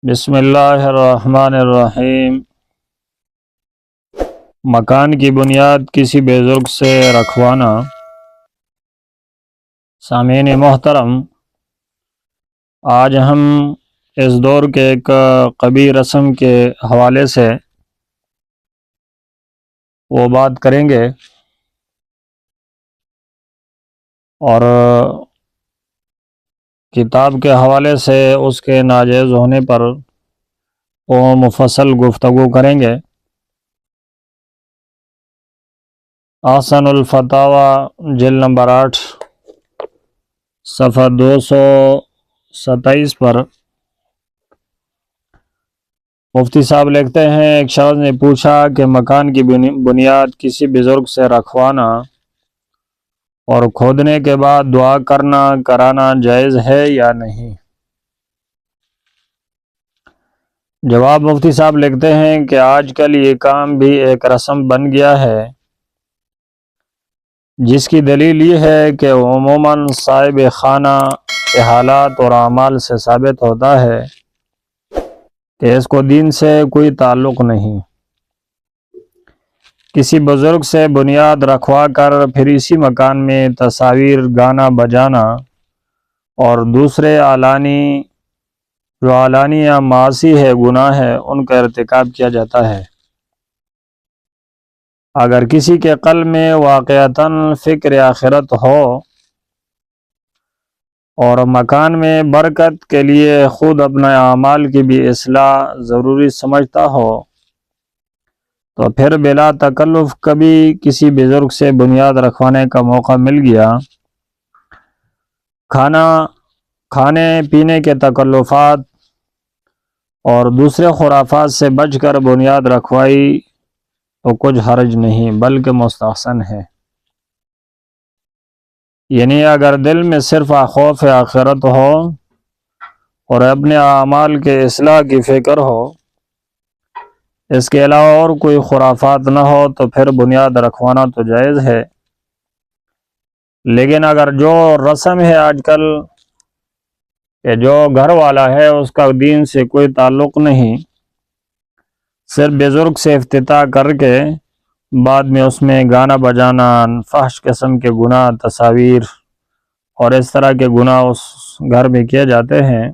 بسم اللہ الرحمن الرحیم۔ مکان کی بنیاد کسی بزرگ سے رکھوانا۔ سامعین محترم، آج ہم اس دور کے ایک قبیح رسم کے حوالے سے وہ بات کریں گے اور کتاب کے حوالے سے اس کے ناجائز ہونے پر وہ مفصل گفتگو کریں گے۔ احسن الفتاوی جلد نمبر 8 صفحہ 227 پر مفتی صاحب لکھتے ہیں، ایک شخص نے پوچھا کہ مکان کی بنیاد کسی بزرگ سے رکھوانا اور کھودنے کے بعد دعا کرانا جائز ہے یا نہیں؟ جواب مفتی صاحب لکھتے ہیں کہ آج کل یہ کام بھی ایک رسم بن گیا ہے، جس کی دلیل یہ ہے کہ عموماً صاحب خانہ کے حالات اور اعمال سے ثابت ہوتا ہے کہ اس کو دین سے کوئی تعلق نہیں۔ کسی بزرگ سے بنیاد رکھوا کر پھر اسی مکان میں تصاویر، گانا بجانا اور دوسرے جو علانیہ معاصی ہے، گناہ ہے، ان کا ارتکاب کیا جاتا ہے۔ اگر کسی کے قلب میں واقعتاً فکر آخرت ہو اور مکان میں برکت کے لیے خود اپنے اعمال کی بھی اصلاح ضروری سمجھتا ہو تو پھر بلا تکلف کبھی کسی بزرگ سے بنیاد رکھوانے کا موقع مل گیا، کھانے پینے کے تکلفات اور دوسرے خرافات سے بچ کر بنیاد رکھوائی تو کچھ حرج نہیں بلکہ مستحسن ہے۔ یعنی اگر دل میں صرف خوف آخرت ہو اور اپنے اعمال کے اصلاح کی فکر ہو، اس کے علاوہ اور کوئی خرافات نہ ہو تو پھر بنیاد رکھوانا تو جائز ہے۔ لیکن اگر جو رسم ہے آج کل کہ جو گھر والا ہے اس کا دین سے کوئی تعلق نہیں، صرف بزرگ سے افتتاح کر کے بعد میں اس میں گانا بجانا، فحش قسم کے گناہ، تصاویر اور اس طرح کے گناہ اس گھر میں کیے جاتے ہیں،